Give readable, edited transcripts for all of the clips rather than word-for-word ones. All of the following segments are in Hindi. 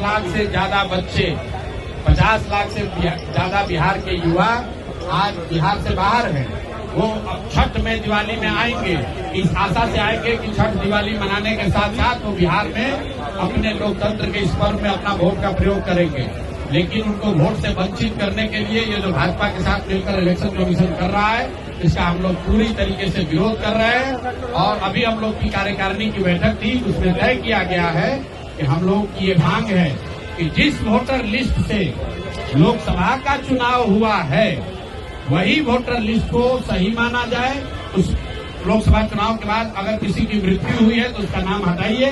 लाख से ज्यादा बच्चे, 50 लाख से ज्यादा बिहार के युवा आज बिहार से बाहर हैं। वो अब छठ में, दिवाली में आएंगे, इस आशा से आएंगे कि छठ दिवाली मनाने के साथ साथ वो बिहार में अपने लोकतंत्र के इस पर्व में अपना वोट का प्रयोग करेंगे। लेकिन उनको वोट से वंचित करने के लिए ये जो भाजपा के साथ मिलकर इलेक्शन कमीशन कर रहा है, इसका हम लोग पूरी तरीके से विरोध कर रहे हैं। और अभी हम लोग की कार्यकारिणी की बैठक थी, उसमें तय किया गया है कि हम लोग की ये मांग है कि जिस वोटर लिस्ट से लोकसभा का चुनाव हुआ है, वही वोटर लिस्ट को सही माना जाए। उस लोकसभा चुनाव के बाद अगर किसी की मृत्यु हुई है तो उसका नाम हटाइए,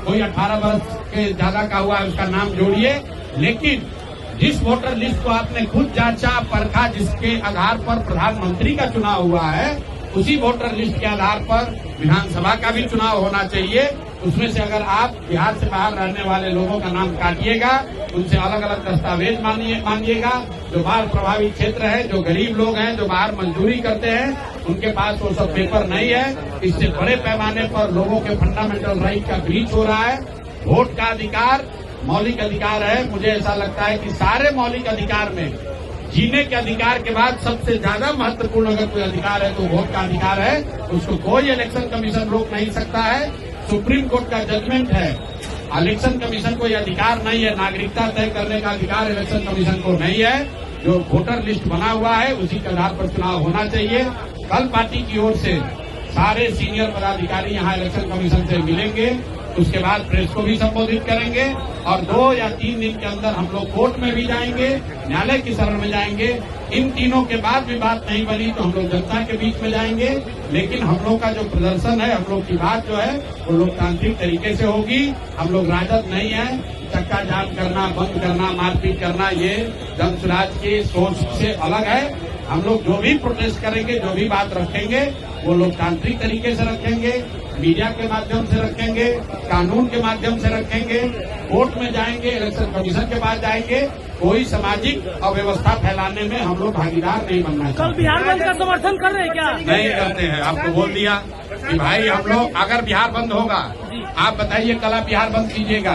कोई 18 वर्ष के ज्यादा का हुआ है उसका नाम जोड़िए। लेकिन जिस वोटर लिस्ट को आपने खुद जांचा परखा, जिसके आधार पर प्रधानमंत्री का चुनाव हुआ है, उसी वोटर लिस्ट के आधार पर विधानसभा का भी चुनाव होना चाहिए। उसमें से अगर आप बिहार से बाहर रहने वाले लोगों का नाम काटिएगा, उनसे अलग अलग दस्तावेज मांगिएगा। जो बाढ़ प्रभावित क्षेत्र है, जो गरीब लोग हैं, जो बाहर मजदूरी करते हैं, उनके पास वो सब पेपर नहीं है। इससे बड़े पैमाने पर लोगों के फंडामेंटल राइट का ब्रीच हो रहा है। वोट का अधिकार मौलिक अधिकार है। मुझे ऐसा लगता है कि सारे मौलिक अधिकार में जीने के अधिकार के बाद सबसे ज्यादा महत्वपूर्ण अगर कोई अधिकार है तो वोट का अधिकार है। उसको कोई इलेक्शन कमीशन रोक नहीं सकता है। सुप्रीम कोर्ट का जजमेंट है। इलेक्शन कमीशन को यह अधिकार नहीं है, नागरिकता तय करने का अधिकार इलेक्शन कमीशन को नहीं है। जो वोटर लिस्ट बना हुआ है उसी के आधार पर चुनाव होना चाहिए। कल पार्टी की ओर से सारे सीनियर पदाधिकारी यहाँ इलेक्शन कमीशन से मिलेंगे, उसके बाद प्रेस को भी संबोधित करेंगे और 2 या 3 दिन के अंदर हम लोग कोर्ट में भी जाएंगे, न्यायालय की शरण में जाएंगे। इन तीनों के बाद भी बात नहीं बनी तो हम लोग जनता के बीच में जाएंगे। लेकिन हम लोग का जो प्रदर्शन है, हम लोग की बात जो है वो लोकतांत्रिक तरीके से होगी। हम लोग राजद नहीं है। चक्का जाम करना, बंद करना, मारपीट करना, ये जन स्वराज की सोच से अलग है। हम लोग जो भी प्रोटेस्ट करेंगे, जो भी बात रखेंगे, वो लोकतांत्रिक तरीके से रखेंगे, मीडिया के माध्यम से रखेंगे, कानून के माध्यम से रखेंगे, कोर्ट में जाएंगे, इलेक्शन कमीशन के पास जाएंगे। कोई सामाजिक अव्यवस्था फैलाने में हम लोग भागीदार नहीं बनना चाहिए। कल बिहार बंद का समर्थन कर रहे हैं क्या? नहीं करते हैं। आपको बोल दिया कि भाई हम लोग अगर बिहार बंद होगा, आप बताइए कल आप बिहार बंद कीजिएगा,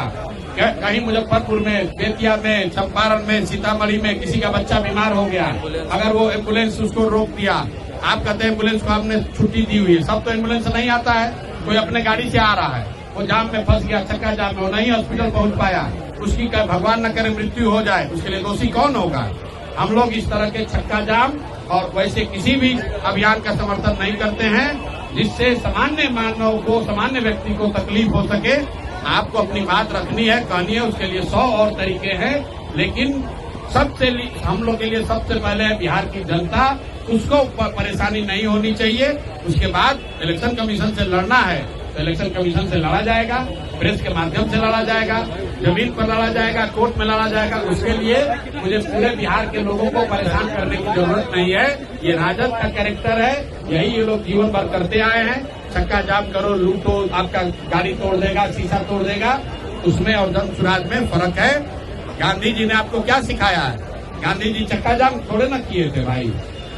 कहीं मुजफ्फरपुर में, बेतिया में, चंपारण में, सीतामढ़ी में किसी का बच्चा बीमार हो गया, अगर वो एम्बुलेंस उसको रोक दिया, आप कहते हैं एम्बुलेंस को आपने छुट्टी दी हुई है। सब तो एम्बुलेंस नहीं आता है, कोई अपने गाड़ी से आ रहा है, वो जाम में फंस गया, चक्का जाम में, वो नहीं हॉस्पिटल पहुंच पाया, उसकी भगवान न करे मृत्यु हो जाए, उसके लिए दोषी कौन होगा? हम लोग इस तरह के चक्का जाम और वैसे किसी भी अभियान का समर्थन नहीं करते हैं जिससे सामान्य मानव को, सामान्य व्यक्ति को तकलीफ हो सके। आपको अपनी बात रखनी है, कहनी है, उसके लिए 100 और तरीके हैं। लेकिन सबसे हम लोग के लिए सबसे पहले है बिहार की जनता, उसको परेशानी नहीं होनी चाहिए। उसके बाद इलेक्शन कमीशन से लड़ना है तो इलेक्शन कमीशन से लड़ा जाएगा, प्रेस के माध्यम से लड़ा जाएगा, जमीन पर लड़ा जाएगा, कोर्ट में लड़ा जाएगा। उसके लिए मुझे पूरे बिहार के लोगों को परेशान करने की जरूरत नहीं है। ये राजद का कैरेक्टर है, यही ये लोग जीवन भर करते आए हैं। चक्का जाम करो, लूटो, आपका गाड़ी तोड़ देगा, शीशा तोड़ देगा, उसमें और जन स्वराज में फर्क है। गांधी जी ने आपको क्या सिखाया है? गांधी जी चक्का जाम थोड़े ना किए थे भाई।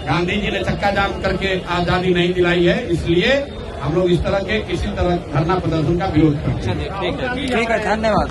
गांधी जी ने चक्का जाम करके आजादी नहीं दिलाई है। इसलिए हम लोग इस तरह के किसी तरह धरना प्रदर्शन का विरोध करते हैं। ठीक है, धन्यवाद।